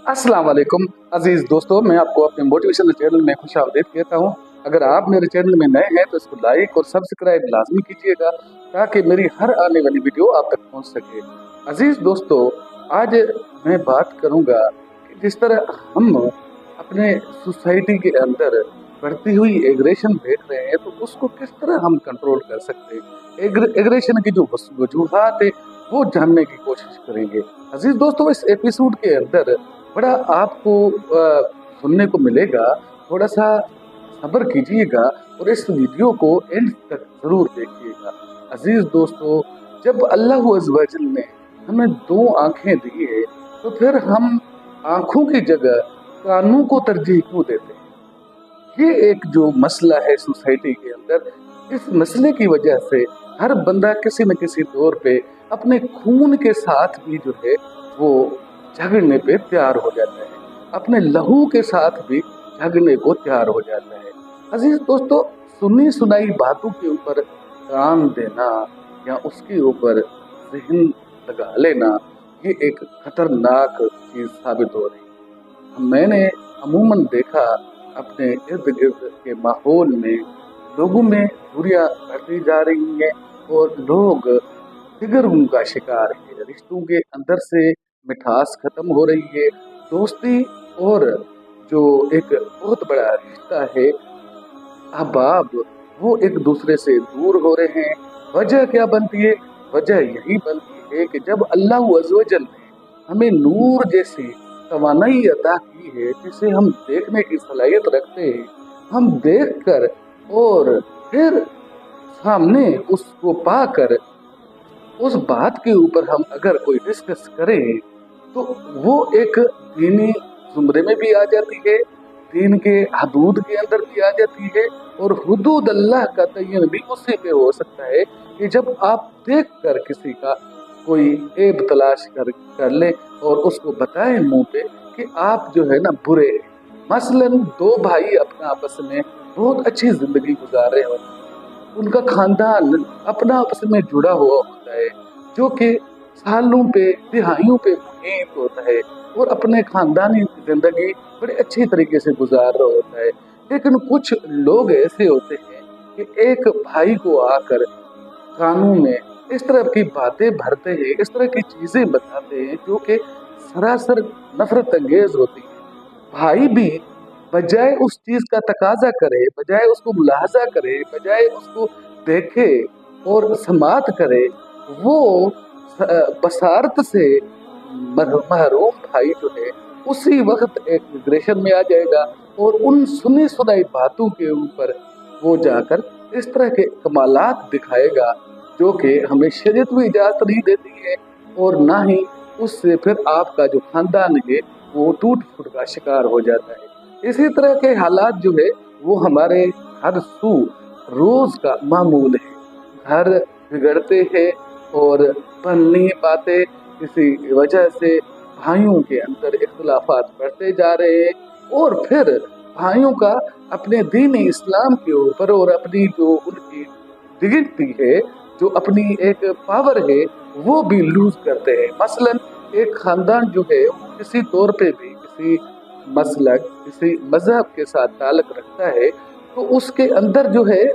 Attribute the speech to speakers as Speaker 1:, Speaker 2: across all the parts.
Speaker 1: अस्सलाम वालेकुम अजीज दोस्तों, मैं आपको अपने मोटिवेशनल चैनल में खुशामदीद कहता हूँ। अगर आप मेरे चैनल में नए हैं तो इसको लाइक और सब्सक्राइब लाजमी कीजिएगा ताकि मेरी हर आने वाली वीडियो आप तक पहुँच सके। अजीज दोस्तों, आज मैं बात करूँगा कि जिस तरह हम अपने सोसाइटी के अंदर बढ़ती हुई एग्रेशन देख रहे हैं तो उसको किस तरह हम कंट्रोल कर सकते हैं। एग्रेशन की जो वजूहात है वो जानने की कोशिश करेंगे। अजीज दोस्तों, इस एपिसोड के अंदर बड़ा आपको सुनने को मिलेगा। थोड़ा सा सब्र कीजिएगा और इस वीडियो को एंड तक जरूर देखिएगा। अजीज दोस्तों, जब अल्लाह अज़्ज़ व जल ने हमें दो आंखें दी है तो फिर हम आंखों की जगह कानों को तरजीह क्यों देते हैं? ये एक जो मसला है सोसाइटी के अंदर, इस मसले की वजह से हर बंदा किसी न किसी तौर पे अपने खून के साथ भी जो है वो झगड़ने पे तैयार हो जाता है, अपने लहू के साथ भी झगड़ने को तैयार हो जाता है। अजीज दोस्तों, सुनी सुनाई बातों के ऊपर कान देना या उसके ऊपर ज़हन लगा लेना, ये एक खतरनाक चीज साबित हो रही है। मैंने अमूमन देखा अपने इर्द गिर्द के माहौल में लोगों में दूरियां बढ़ती जा रही हैं और लोग फिक्र का शिकार है। रिश्तों के अंदर से मिठास खत्म हो रही है। दोस्ती और जो एक बहुत बड़ा रिश्ता है अहबाब, वो एक दूसरे से दूर हो रहे हैं। वजह क्या बनती है? वजह यही बनती है कि जब अल्लाह अज़्ज़ व जल ने हमें नूर जैसी तवानाई अता की है जिसे हम देखने की सलाहियत रखते हैं, हम देखकर और फिर सामने उसको पाकर उस बात के ऊपर हम अगर कोई डिस्कस करें तो वो एक दीनी जुमरे में भी आ जाती है, दीन के हदूद के अंदर भी आ जाती है। और हुदूद अल्लाह का तयन भी उसी पे हो सकता है कि जब आप देख कर किसी का कोई ऐब तलाश कर ले और उसको बताएं मुंह पे कि आप जो है ना बुरे हैं। मसलन दो भाई अपना आपस में बहुत अच्छी जिंदगी गुजार रहे हो, उनका खानदान अपना आपस में जुड़ा हुआ होता है जो कि सालों पे दिहाइयों पे मुहित होता है और अपने खानदानी जिंदगी बड़े अच्छी तरीके से गुजार रहा होता है। लेकिन कुछ लोग ऐसे होते हैं कि एक भाई को आकर कानों में इस तरह की बातें भरते हैं, इस तरह की चीजें बताते हैं जो कि सरासर नफरत अंगेज होती है। भाई भी बजाय उस चीज का तकाजा करे, बजाय उसको मुलाहजा करे, बजाय उसको देखे और समात करे, वो बसारत से महरूम भाई जो है उसी वक्त एक एग्रेशन में आ जाएगा और उन सुनी सुनाई बातों के ऊपर वो जाकर इस तरह के कमालात दिखाएगा जो कि हमें शरीयत भी इजाजत नहीं देती है और ना ही उससे फिर आपका जो खानदान है वो टूट फूट का शिकार हो जाता है। इसी तरह के हालात जो है वो हमारे हर सू रोज का मामूल है। घर बिगड़ते हैं और बन नहीं पाते, किसी वजह से भाइयों के अंदर इख्तिलाफात बढ़ते जा रहे हैं और फिर भाइयों का अपने दीन इस्लाम के ऊपर और अपनी जो उनकी डिग्निटी है, जो अपनी एक पावर है, वो भी लूज करते हैं। मसलन एक खानदान जो है किसी तौर पे भी किसी मसलक किसी मजहब के साथ ताल्लुक रखता है तो उसके अंदर जो है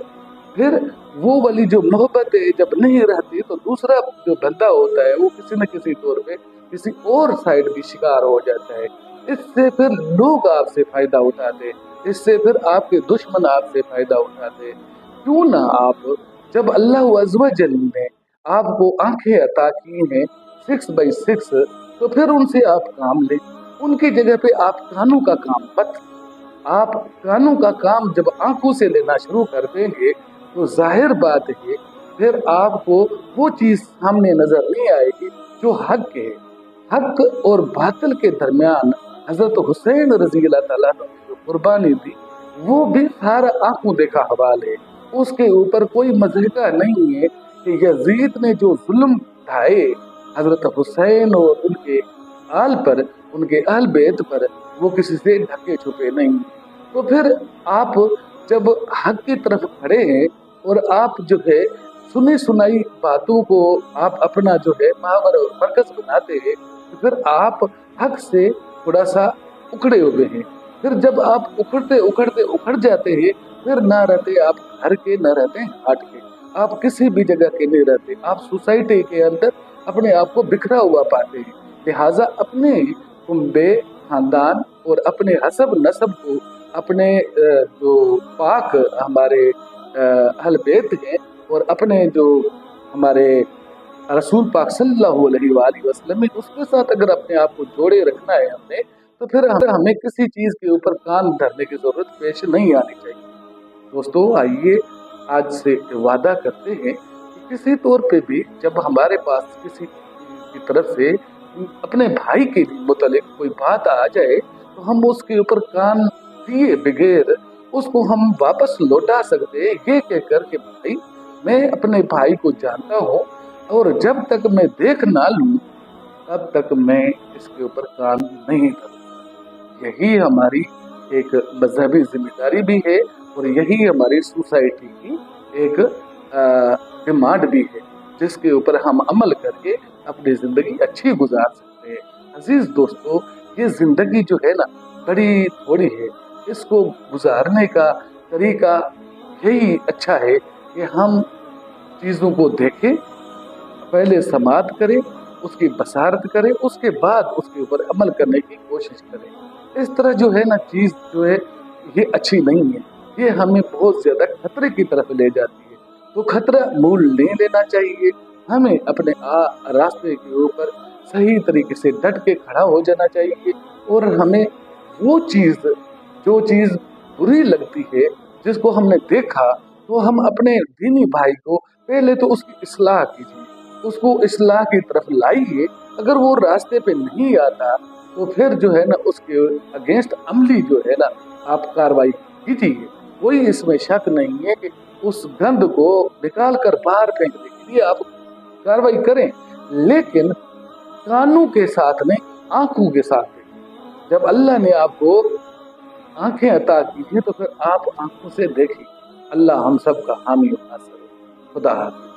Speaker 1: फिर वो वाली जो मोहब्बत है जब नहीं रहती तो दूसरा जो बंदा होता है वो किसी न किसी तौर पे किसी और साइड भी शिकार हो जाता है। इससे फिर लोग आपसे फायदा उठाते हैं, इससे फिर आपके दुश्मन आपसे फायदा उठाते हैं। क्यों ना आप, जब अल्लाह अज़्ज़ व जल ने आपको आंखें अता की हैं 6x6, तो फिर उनसे आप काम लें। उनकी जगह पे आप कानों का काम मत। आप कानों का काम जब आंखों से लेना शुरू कर देंगे तो जाहिर बात है फिर आपको वो चीज सामने नजर नहीं आएगी जो हक है। हक और बातिल के दरमियान हजरत हुसैन रजी अल्लाह ताला ने जो कुर्बानी दी वो भी सारा आंखों देखा हवाल है। उसके ऊपर कोई मज़हका नहीं है कि यजीद ने जो जुल्म ढाए हजरत हुसैन और उनके आल पर, उनके अहल बैत पर, वो किसी से ढके छुपे नहीं। तो फिर आप जब हक की तरफ खड़े हैं और आप जो है सुनी सुनाई बातों को आप अपना जो है महावर और मरकज बनाते हैं तो फिर आप हक से थोड़ा सा उखड़े हुए हैं। फिर जब आप उखड़ते उखड़ते उखड़ जाते हैं, फिर ना रहते आप घर के, ना रहते हाट के, आप किसी भी जगह के नहीं रहते, आप सोसाइटी के अंदर अपने आप को बिखरा हुआ पाते हैं। लिहाजा अपने कुंबे, खानदान और अपने हसब नसब को, अपने जो पाक हमारे अहल बैत हैं और अपने जो हमारे रसूल पाक सल्लल्लाहु अलैहि वसल्लम, उसके साथ अगर अपने आप को जोड़े रखना है हमने, तो फिर हमें किसी चीज के ऊपर कान धरने की जरूरत पेश नहीं आनी चाहिए। दोस्तों आइए आज से वादा करते हैं कि किसी तौर पे भी जब हमारे पास किसी की तरफ से अपने भाई के मुतालिक कोई बात आ जाए, तो हम उसके ऊपर कान दिए बगैर उसको हम वापस लौटा सकते हैं, ये कहकर के भाई मैं अपने भाई को जानता हूँ और जब तक मैं देख ना लूं तब तक मैं इसके ऊपर कान नहीं धरूंगा। यही हमारी एक मजहबी जिम्मेदारी भी है और यही हमारी सोसाइटी की एक डिमांड भी है, जिसके ऊपर हम अमल करके अपनी जिंदगी अच्छी गुजार सकते हैं। अजीज दोस्तों, ये जिंदगी जो है ना बड़ी थोड़ी है, इसको गुजारने का तरीका यही अच्छा है कि हम चीज़ों को देखें, पहले समाप्त करें, उसकी बसारत करें, उसके बाद उसके ऊपर अमल करने की कोशिश करें। इस तरह जो है ना चीज़ जो है ये अच्छी नहीं है, ये हमें बहुत ज़्यादा खतरे की तरफ ले जाती है। तो खतरा मूल नहीं लेना चाहिए, हमें अपने रास्ते के ऊपर सही तरीके से डट के खड़ा हो जाना चाहिए और हमें वो चीज़ जो चीज़ बुरी लगती है, जिसको हमने देखा, तो हम अपने दीनी भाई को पहले तो उसकी इस्लाह कीजिए, उसको इस्लाह की तरफ लाइए। अगर वो रास्ते पे नहीं आता तो फिर जो है ना उसके अगेंस्ट अमली जो है ना आप कार्रवाई कीजिए। कोई इसमें शक नहीं है कि उस गंद को निकाल कर बाहर फेंकने के लिए आप कार्रवाई करें, लेकिन कानों के साथ नहीं, आंखों के साथ देखें। जब अल्लाह ने आपको आंखें अता की हैं तो फिर आप आंखों से देखें। अल्लाह हम सब का हामी और नासिर हो। खुदा हाफिज़।